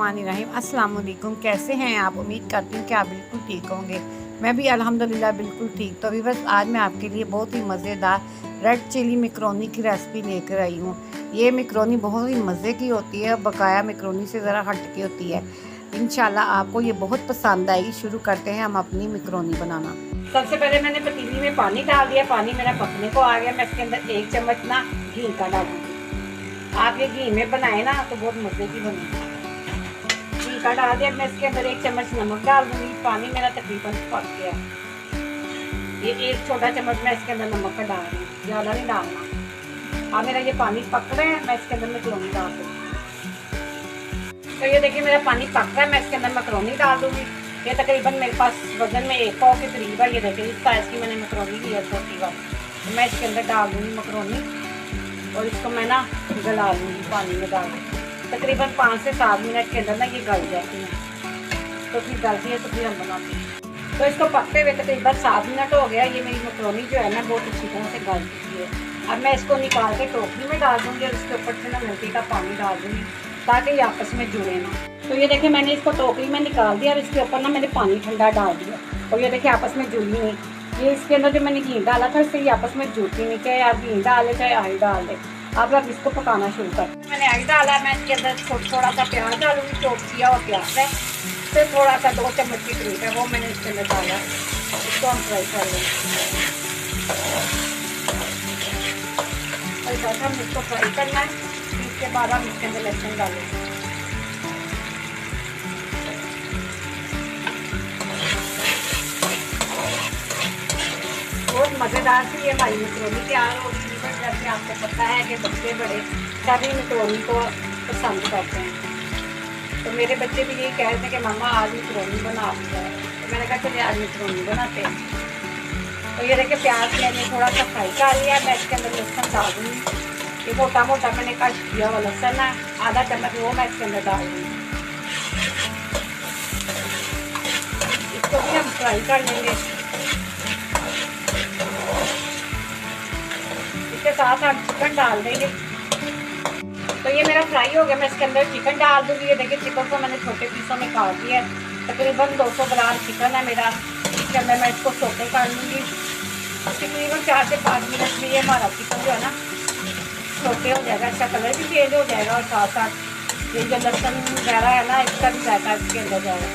बिस्मिल्लाहिर्रहमानिर्रहीम। अस्सलाम वालेकुम। कैसे हैं आप? उम्मीद करती हूँ कि आप बिल्कुल ठीक होंगे। मैं भी अल्हम्दुलिल्लाह बिल्कुल ठीक। तो अभी बस आज मैं आपके लिए बहुत ही मज़ेदार रेड चिली मैकरोनी की रेसिपी लेकर आई हूँ। ये मैकरोनी बहुत ही मज़े की होती है, बकाया मैकरोनी से ज़रा हट के होती है। इंशाल्लाह आपको ये बहुत पसंद आएगी। शुरू करते हैं हम अपनी मैकरोनी बनाना। सबसे पहले मैंने पतीली में पानी डाल दिया। पानी मेरा पकने को आ गया। मैं इसके अंदर 1 चम्मच ना घी का डालूंगी। आप ये घी में बनाए ना तो बहुत मज़े की बनेगी। घी का डाल दिया। मैं इसके अंदर 1 चम्मच नमक डाल दूँगी। पानी मेरा तकरीबन पक गया। ये 1 छोटा चम्मच मैं इसके अंदर नमक का डाल रही हूँ, ज़्यादा नहीं डालना। अब मेरा ये पानी पक रहा है, मैं इसके अंदर मैकरोनी डाल दूँगी। तो ये देखिए मेरा पानी पक रहा है, मैं इसके अंदर मैकरोनी डाल दूँगी। ये तकरीबन मेरे पास वजन में 1 पाव के करीब है। ये देखिए इस साइज़ की मैंने मैकरोनी ली है, छोटी वाली। तो मैं इसके अंदर डाल दूँगी मैकरोनी और इसको मैं ना गला लूँगी पानी में डाल। तकरीबन 5 से 7 मिनट के अंदर ना ये गल जाती है। तो फिर गलती है तो फिर हम बनाते हैं। तो इसको पकते हुए तकरीबन 7 मिनट हो गया। ये मेरी मैकरोनी जो है ना बहुत अच्छी तरह से गल चुकी है। अब मैं इसको निकाल के टोकरी में डाल दूँगी और इसके ऊपर से ना मिर्ची का पानी डाल दूँगी ताकि ये आपस में जुड़े ना। तो ये देखिए मैंने इसको टोकरी में निकाल दिया और इसके ऊपर ना मैंने पानी ठंडा डाल दिया और ये देखिए आपस में जुड़ी नहीं। ये इसके अंदर जो मैंने घी डाला था इससे ये आपस में जुड़ती नहीं। चाहे आप घी डालें चाहे ऑयल डाल दें। अब इसको पकाना शुरू कर। मैंने ऑयल डाला। मैं इसके अंदर थोड़ा सा प्याज डालूंगी, चॉप किया हुआ प्याज है। फिर थोड़ा सा 2 चम्मच की क्रीम है वो मैंने इसके अंदर डाला। इसको हम फ्राई कर लेंगे। और हम इसको फ्राई करना है। इसके बाद हम इसके अंदर लहसुन डालेंगे। बहुत मज़ेदार सी ये हमारी मैकरोनी तैयार हो गई है। जैसे आपको पता है कि बच्चे बड़े सभी मैकरोनी को पसंद करते हैं। तो मेरे बच्चे भी यही कह रहे थे कि मम्मा आज मैकरोनी बना दिया है। तो मैंने कहा चलिए आज मैकरोनी बनाते हैं। तो ये देखिए प्याज मैंने थोड़ा सा फ्राई कर लिया। मैं इसके अंदर लहसुन डाल दूँगी। ये मोटा मोटा मैंने कट किया हुआ लहसुन है, आधा चम्मच वो मैं इसके अंदर डाल दूँगी। इसको भी हम फ्राई कर लेंगे। इसके साथ हम चिकन डाल देंगे। तो ये मेरा फ्राई हो गया। मैं इसके अंदर चिकन डाल दूँगी। ये देखिए चिकन को मैंने छोटे पीसों में काट दिया है। तकरीबन 200 ग्राम चिकन है मेरा। इसके अंदर मैं इसको सोटे कर लूँगी। तकरीबन 4 से 5 मिनट में ये हमारा चिकन जो है ना छोटे हो जाएगा। इसका कलर भी चेंज हो जाएगा और साथ साथ ये जो लहसुन वगैरह है ना इसका भी जायका इसके अंदर जाएगा।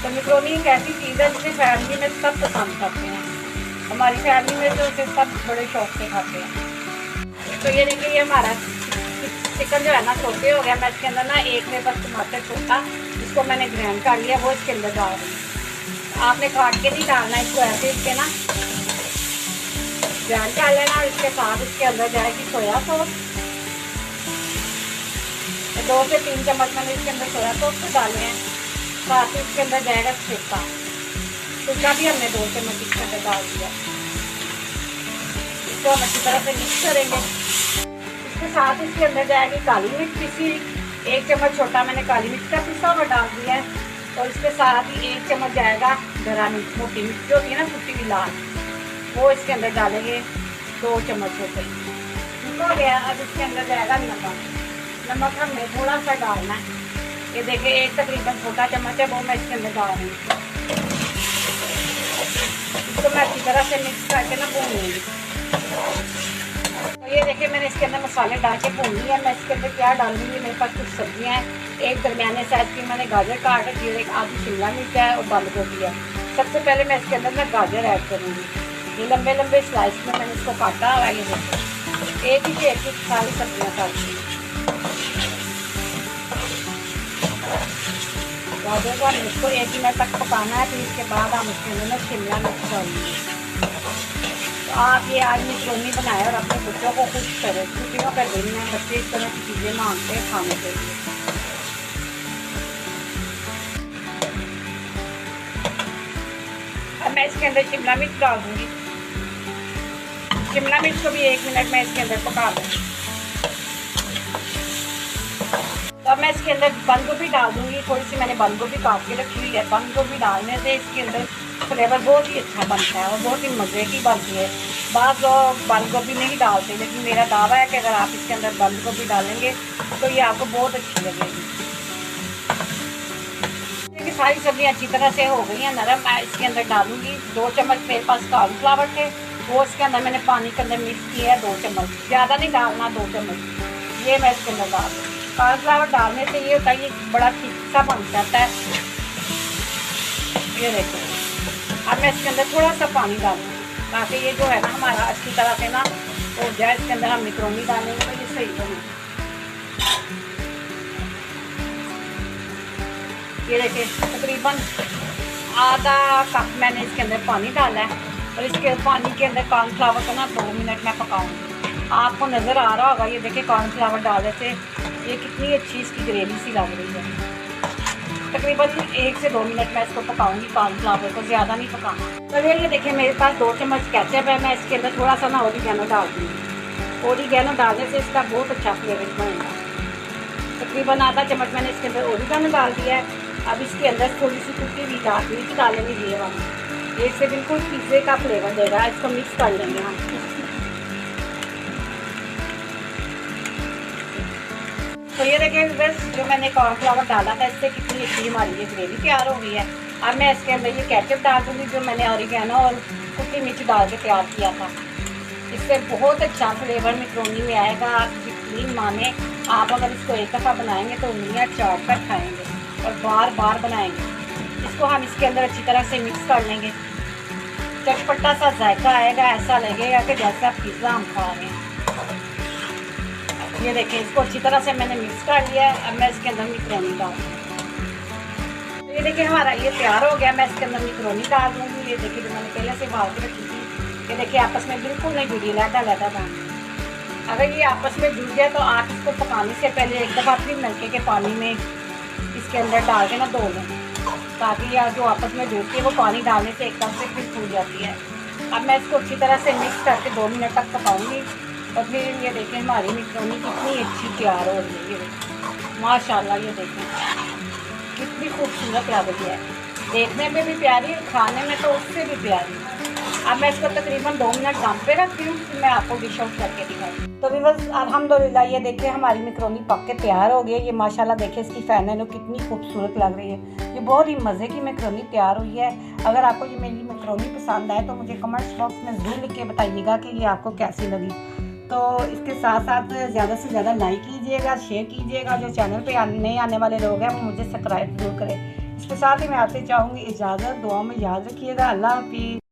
तो मैकरोनी एक ऐसी चीज़ है जिसे फैमिली में सब पसंद करते हैं। हमारी फैमिली में तो उसे सब बड़े शौक से खाते हैं। तो ये देखिए ये हमारा चिकन जो है ना छोटे हो गया। मैं इसके अंदर ना एक में बस टमाटर छोटा इसको मैंने ग्राइंड कर लिया वो इसके अंदर डाल रही हूँ। आपने काट के नहीं डालना, इसको ऐसे इसके ना ग्राइंड कर लेना। इसके साथ इसके अंदर जाएगी सोया सॉस। 2 से 3 चम्मच मैंने इसके अंदर सोया सॉस को डाले हैं। साथ ही इसके अंदर जाएगा सिरका। सिरका भी हमने 2 चम्मच इसके अंदर डाल दिया। इसको हम अच्छी तरह से मिक्स करेंगे। इसके साथ इसके अंदर जाएगी काली मिर्च पीसी। 1 चम्मच छोटा मैंने काली मिर्च का पिसा हुआ डाल दिया है। और इसके साथ ही 1 चम्मच जाएगा गरा मिर्च, मोटी मिर्च जो होती है ना कुटी हुई लाल, वो इसके अंदर डालेंगे 2 चम्मच होते हो गया। अब इसके अंदर जाएगा नमक। नमक हमने थोड़ा सा डालना है। ये देखिए एक तकरीबन छोटा चम्मच है वो मैं इसके अंदर डाल रही हूँ। इसको मैं अच्छी तरह से मिक्स करके ना भून लूँगी। तो ये देखिए मैंने इसके अंदर मसाले डाल के भून लिया। मैं इसके अंदर क्या डालूंगी, मेरे पास कुछ सब्जियां हैं। एक दरमियाने साइज की मैंने गाजर काट रखी है, एक आधी शिमला मिर्च है और बंद गोभी है। सबसे पहले मैं इसके अंदर ना गाजर ऐड करूँगी। ये लंबे लंबे स्लाइस में मैंने इसको काटा हुआ है। ये देखिए एक ही शेप की सारी सब्जियाँ काटी। गाजर को हम इसको 1 मिनट तक पकाना है। फिर इसके बाद हम इसके अंदर ना शिमला मिर्च डालेंगे। तो आप ये आज मैकरोनी बनाए और अपने बच्चों को खुश करें। छुट्टियों का दिन में बच्चे इस तरह की चीज़ें मांगते हैं खाने के लिए। अब मैं इसके अंदर शिमला मिर्च डाल दूँगी। शिमला मिर्च को भी 1 मिनट में इसके अंदर पका दूँगी। तो अब मैं इसके अंदर बंद गोभी डाल दूँगी। थोड़ी सी मैंने बंद गोभी काट के रखी हुई है। बंद गोभी डालने से इसके अंदर फ्लेवर बहुत ही अच्छा बनता है और बहुत ही मज़े की बनती है। बाज़ लोग बंद गोभी नहीं डालते, लेकिन मेरा दावा है कि अगर आप इसके अंदर बंद गोभी डालेंगे तो ये आपको बहुत अच्छी लगेगी। सारी सब्जियाँ अच्छी तरह से हो गई हैं नरम। मैं इसके अंदर डालूंगी 2 चम्मच मेरे पास कॉर्नफ्लावर थे, वो इसके अंदर मैंने पानी के अंदर मिक्स किया है 2 चम्मच, ज़्यादा नहीं डालना 2 चम्मच। ये मैं इसके अंदर डाल दूँ। कॉर्नफ्लावर डालने से ये होता है ये बड़ा ठीक सा बन जाता है। ये देखो, अब मैं इसके अंदर थोड़ा सा पानी डालूँगी ताकि ये जो है ना हमारा अच्छी तरह से ना हो जाए। इसके अंदर हम मैक्रोनी डालेंगे तो ये सही बनेगी। ये देखिए तकरीबन आधा कप मैंने इसके अंदर पानी डाला है और इसके पानी के अंदर कॉर्नफ्लावर को ना 2 मिनट मैं पकाऊंगी। आपको नज़र आ रहा होगा, ये देखिए कॉर्नफ्लावर डालने से ये कितनी अच्छी इसकी ग्रेवी सी लग रही है। तकरीबन 1 से 2 मिनट मैं इसको पकाऊंगी, कॉर्नफ्लावर को ज़्यादा नहीं पकाना। चलिए ये देखिए मेरे पास 2 चम्मच केचप है, मैं इसके अंदर थोड़ा सा ना ओरिगैनो डाल दूँगी। ओरिगैनो डालने से इसका बहुत अच्छा फ्लेवर बनेगा। तकरीबन आधा चम्मच मैंने इसके अंदर ओरिगैनो डाल दिया है। अब इसके अंदर थोड़ी सी कुटी हुई मिर्च डालेंगे, ये वाला, इससे बिल्कुल पिज़्ज़े का फ्लेवर देगा। इसको मिक्स कर लेंगे हम। तो ये देखिए बस जो मैंने कॉर्नफ्लावर डाला था इससे कितनी अच्छी हमारी ये ग्रेवी तैयार हो गई है। अब मैं इसके अंदर ये केचप डाल दूँगी जो मैंने ओरिगैनो और कुटी मिर्च डाल के तैयार किया था। इससे बहुत अच्छा फ्लेवर मैक्रोनी में आएगा। यकीन माने, आप अगर इसको एक दफ़ा बनाएंगे तो उंगलियाँ चाट कर खाएँगे और बार बार बनाएंगे। इसको हम इसके अंदर अच्छी तरह से मिक्स कर लेंगे। चटपटा सा जायका आएगा, ऐसा लगेगा कि जैसे आप पिज़्ज़ा हम खा रहे हैं। ये देखिए इसको अच्छी तरह से मैंने मिक्स कर लिया है। अब मैं इसके अंदर मैक्रोनी डाल दूँगी। तो ये देखिए हमारा ये तैयार हो गया। मैं इसके अंदर मैक्रोनी डाल दूँगी। ये देखिए जो मैंने पहले से उबाल के रखी थी, ये देखिए आपस में बिल्कुल नहीं जुड़ी, लहदा था। अगर ये आपस में जुड़ जाए तो आप इसको पकाने से पहले एक दफ़ा फिर नलके के पानी में इसके अंदर डाल के ना धो लें, ताकि यह जो आपस में जुड़ती है वो पानी डालने से एकदम से फिर फूल जाती है। अब मैं इसको अच्छी तरह से मिक्स करके 2 मिनट तक पकाऊंगी और फिर ये देखें हमारी मैक्रोनी कितनी अच्छी तैयार हो रही है। ये माशाल्लाह, ये देखें कितनी खूबसूरत लग रही है, देखने में भी प्यारी, खाने में तो उससे भी प्यारी। अब मैं इसको तकरीबन 2 मिनट दम पे रखती हूँ, फिर मैं आपको डिश आउट करके दिखाऊँ। तो भी बस अल्हम्दुलिल्लाह ये देखिए हमारी मैक्रोनी पक के तैयार हो गई है। ये माशाल्लाह देखिए इसकी फैन कितनी खूबसूरत लग रही है। ये बहुत ही मज़े की मैक्रोनी तैयार हुई है। अगर आपको ये मेरी मैक्रोनी पसंद आए तो मुझे कमेंट्स बॉक्स में ज़रूर लिख के बताइएगा कि ये आपको कैसी लगी। तो इसके साथ साथ ज़्यादा से ज़्यादा लाइक कीजिएगा, शेयर कीजिएगा। जो चैनल पे नए आने वाले लोग हैं वो मुझे सब्सक्राइब जरूर करें। इसके साथ ही मैं आपसे चाहूँगी इजाज़त। दुआ में याद रखिएगा। अल्लाह हाफिज़।